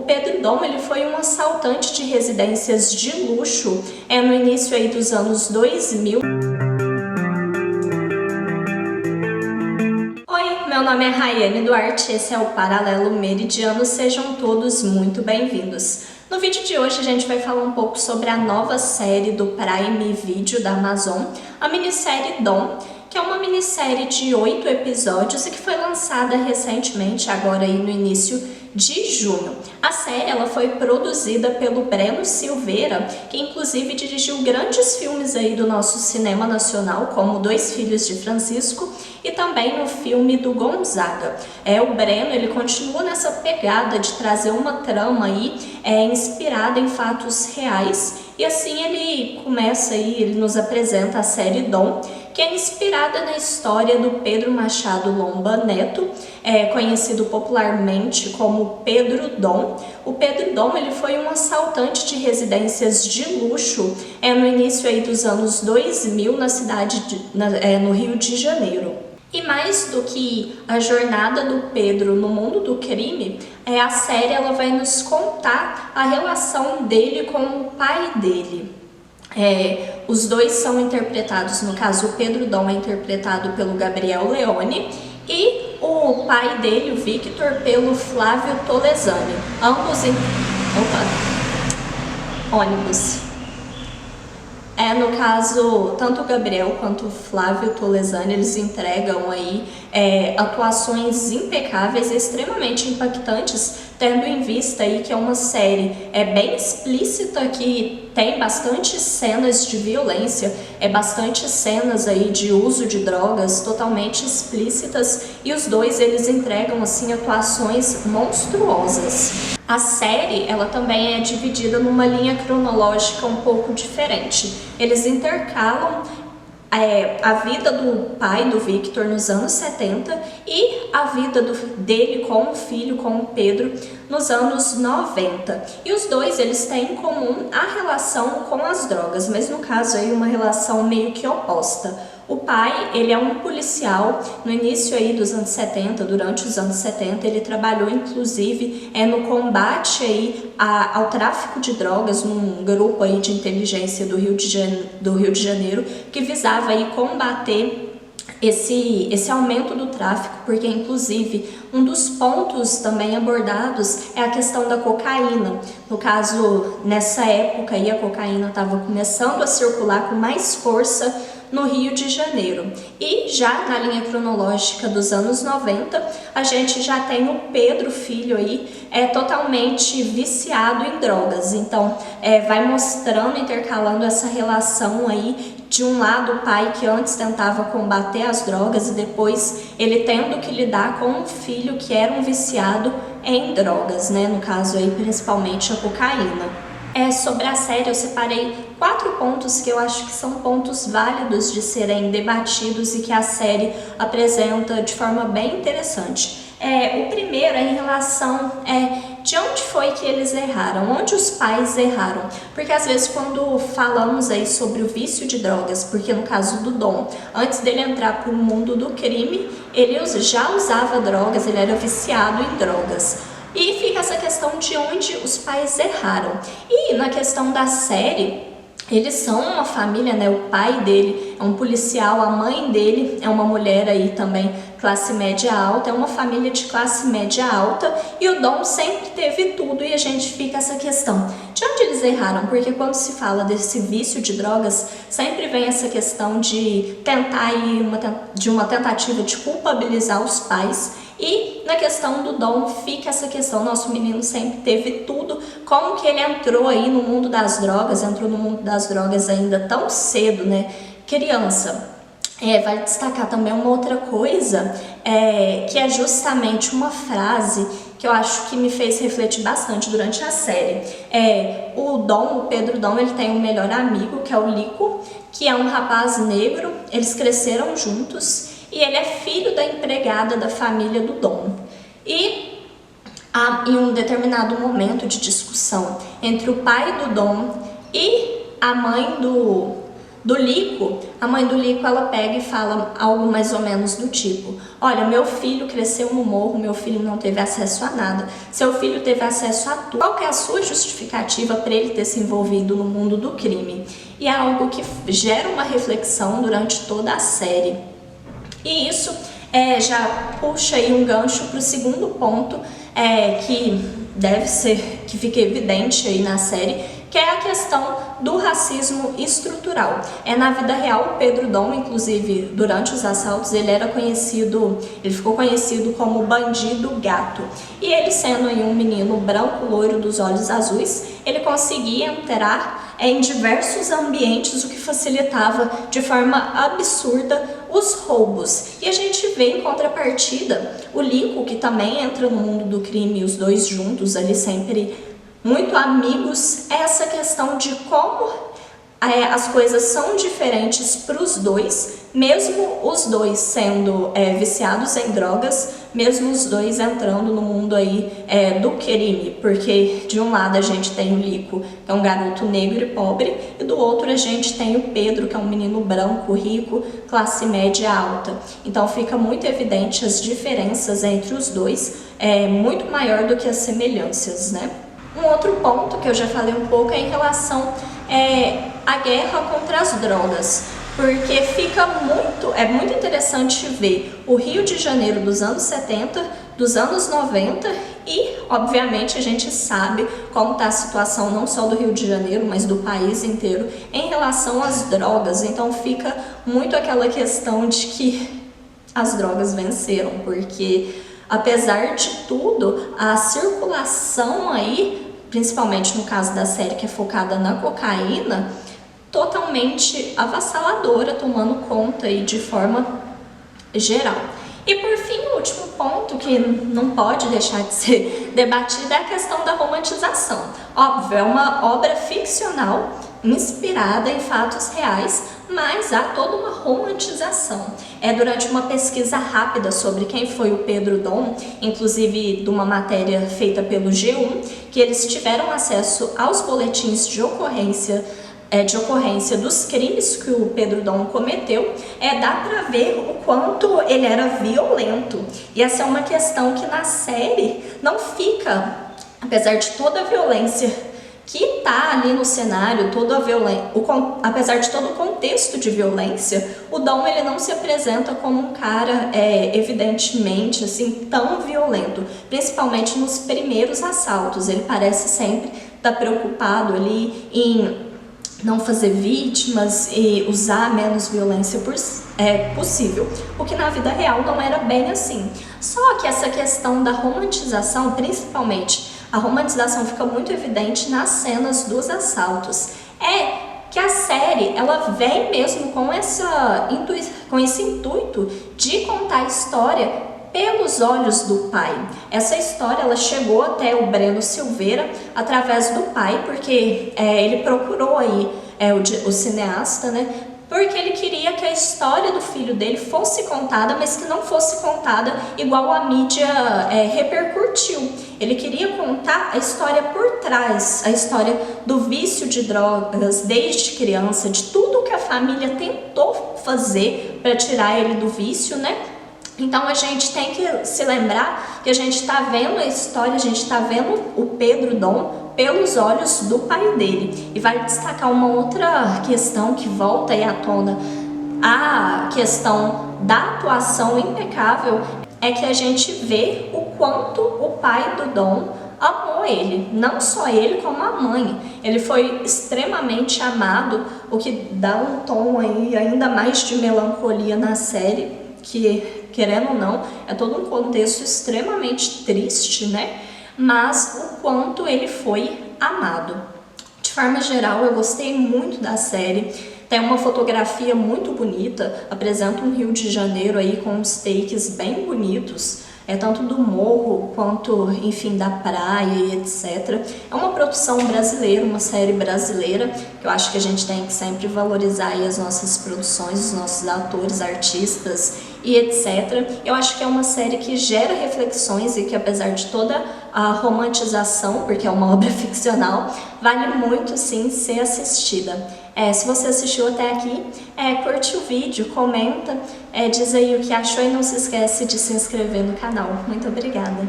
Pedro Dom, ele foi um assaltante de residências de luxo no início aí dos anos 2000. Oi, meu nome é Rayane Duarte, esse é o Paralelo Meridiano, sejam todos muito bem-vindos. No vídeo de hoje a gente vai falar um pouco sobre a nova série do Prime Video da Amazon, a minissérie Dom, que é uma minissérie de 8 episódios e que foi lançada recentemente, agora aí no início de junho. A série ela foi produzida pelo Breno Silveira, que inclusive dirigiu grandes filmes aí do nosso cinema nacional, como Dois Filhos de Francisco e também no filme do Gonzaga. O Breno ele continua nessa pegada de trazer uma trama aí inspirada em fatos reais, e assim ele começa aí, ele nos apresenta a série Dom, que é inspirada na história do Pedro Machado Lomba Neto, conhecido popularmente como Pedro Dom. O Pedro Dom ele foi um assaltante de residências de luxo no início aí dos anos 2000 na cidade no Rio de Janeiro. E mais do que a jornada do Pedro no mundo do crime, a série ela vai nos contar a relação dele com o pai dele. Os dois são interpretados, no caso o Pedro Dom é interpretado pelo Gabriel Leone e o pai dele, o Victor, pelo Flávio Tolesani. Ambos ônibus. No caso, tanto o Gabriel quanto o Flávio Tolesani, eles entregam aí atuações impecáveis e extremamente impactantes, tendo em vista aí que é uma série bem explícita, que tem bastante cenas de violência, bastante cenas aí de uso de drogas totalmente explícitas, e os dois eles entregam assim atuações monstruosas. A série ela também é dividida numa linha cronológica um pouco diferente. Eles intercalam a vida do pai do Victor nos anos 70 e a vida dele com o filho, com o Pedro, nos anos 90. E os dois eles têm em comum a relação com as drogas, mas no caso aí uma relação meio que oposta. O pai, ele é um policial, no início aí dos anos 70, durante os anos 70, ele trabalhou inclusive no combate aí ao tráfico de drogas num grupo aí de inteligência do Rio de Janeiro, que visava aí combater esse aumento do tráfico, porque inclusive um dos pontos também abordados é a questão da cocaína. No caso, nessa época aí a cocaína estava começando a circular com mais força no Rio de Janeiro. E já na linha cronológica dos anos 90, a gente já tem o Pedro, filho aí, totalmente viciado em drogas. Então, vai mostrando, intercalando essa relação aí, de um lado o pai que antes tentava combater as drogas e depois ele tendo que lidar com um filho que era um viciado em drogas, né? No caso aí, principalmente a cocaína. Sobre a série eu separei 4 pontos que eu acho que são pontos válidos de serem debatidos e que a série apresenta de forma bem interessante. O primeiro é em relação de onde foi que eles erraram, onde os pais erraram. Porque às vezes quando falamos aí sobre o vício de drogas, porque no caso do Dom, antes dele entrar para o mundo do crime, ele já usava drogas, ele era viciado em drogas. E fica essa questão de onde os pais erraram. E na questão da série, eles são uma família, né? O pai dele é um policial, a mãe dele é uma mulher aí também, classe média alta, é uma família de classe média alta, e o Dom sempre teve tudo, e a gente fica essa questão de onde eles erraram, porque quando se fala desse vício de drogas, sempre vem essa questão de tentar aí uma tentativa de culpabilizar os pais. E na questão do Dom fica essa questão, nosso menino sempre teve tudo, como que ele entrou aí no mundo das drogas, entrou no mundo das drogas ainda tão cedo, né? Criança. Vale destacar também uma outra coisa, que é justamente uma frase que eu acho que me fez refletir bastante durante a série. O Pedro Dom, ele tem um melhor amigo, que é o Lico, que é um rapaz negro, eles cresceram juntos, e ele é filho da empregada da família do Dom. E em um determinado momento de discussão entre o pai do Dom e a mãe do Lico, a mãe do Lico ela pega e fala algo mais ou menos do tipo: olha, meu filho cresceu no morro, meu filho não teve acesso a nada, seu filho teve acesso a tudo. Qual que é a sua justificativa para ele ter se envolvido no mundo do crime? E é algo que gera uma reflexão durante toda a série. E isso já puxa aí um gancho para o segundo ponto que fica evidente aí na série, que é a questão do racismo estrutural. Na vida real, o Pedro Dom, inclusive, durante os assaltos, ele ficou conhecido como bandido gato. E ele, sendo aí um menino branco, loiro, dos olhos azuis, ele conseguia entrar em diversos ambientes, o que facilitava de forma absurda os roubos. E a gente vê em contrapartida o Lico, que também entra no mundo do crime, os dois juntos ali sempre muito amigos, essa questão de como as coisas são diferentes para os dois, mesmo os dois sendo viciados em drogas, mesmo os dois entrando no mundo aí do crime, porque de um lado a gente tem o Lico, que é um garoto negro e pobre, e do outro a gente tem o Pedro, que é um menino branco, rico, classe média alta. Então fica muito evidente as diferenças entre os dois, muito maior do que as semelhanças, né? Um outro ponto que eu já falei um pouco é em relação à guerra contra as drogas, porque é muito interessante ver o Rio de Janeiro dos anos 70, dos anos 90 e, obviamente, a gente sabe como está a situação não só do Rio de Janeiro, mas do país inteiro em relação às drogas. Então fica muito aquela questão de que as drogas venceram, porque apesar de tudo, a circulação aí, principalmente no caso da série que é focada na cocaína, totalmente avassaladora, tomando conta aí de forma geral. E por fim, o último ponto que não pode deixar de ser debatido é a questão da romantização. Óbvio, é uma obra ficcional inspirada em fatos reais, mas há toda uma romantização. Durante uma pesquisa rápida sobre quem foi o Pedro Dom, inclusive de uma matéria feita pelo G1, que eles tiveram acesso aos boletins de ocorrência dos crimes que o Pedro Dom cometeu, dá pra ver o quanto ele era violento. E essa é uma questão que na série não fica, apesar de toda a violência que tá ali no cenário, apesar de todo o contexto de violência, o Dom ele não se apresenta como um cara evidentemente assim tão violento, principalmente nos primeiros assaltos. Ele parece sempre estar preocupado ali em não fazer vítimas e usar menos violência possível, o que na vida real não era bem assim. Só que essa questão da romantização, principalmente a romantização, fica muito evidente nas cenas dos assaltos. Que a série ela vem mesmo com esse intuito de contar a história pelos olhos do pai. Essa história ela chegou até o Breno Silveira através do pai, porque ele procurou aí o cineasta, né? Porque ele queria que a história do filho dele fosse contada, mas que não fosse contada igual a mídia repercutiu. Ele queria contar a história por trás, a história do vício de drogas desde criança, de tudo que a família tentou fazer para tirar ele do vício, né? Então a gente tem que se lembrar que a gente está vendo a história, a gente está vendo o Pedro Dom pelos olhos do pai dele. E vale destacar uma outra questão que volta aí à tona, a questão da atuação impecável, é que a gente vê o quanto o pai do Dom amou ele, não só ele como a mãe. Ele foi extremamente amado, o que dá um tom aí ainda mais de melancolia na série, que, querendo ou não, é todo um contexto extremamente triste, né? Mas o quanto ele foi amado. De forma geral, eu gostei muito da série. Tem uma fotografia muito bonita, apresenta um Rio de Janeiro aí com uns takes bem bonitos, tanto do morro quanto, enfim, da praia e etc. É uma produção brasileira, uma série brasileira, que eu acho que a gente tem que sempre valorizar aí as nossas produções, os nossos atores, artistas e etc. Eu acho que é uma série que gera reflexões e que, apesar de toda a romantização, porque é uma obra ficcional, vale muito sim ser assistida. Se você assistiu até aqui, curte o vídeo, comenta, diz aí o que achou e não se esquece de se inscrever no canal. Muito obrigada!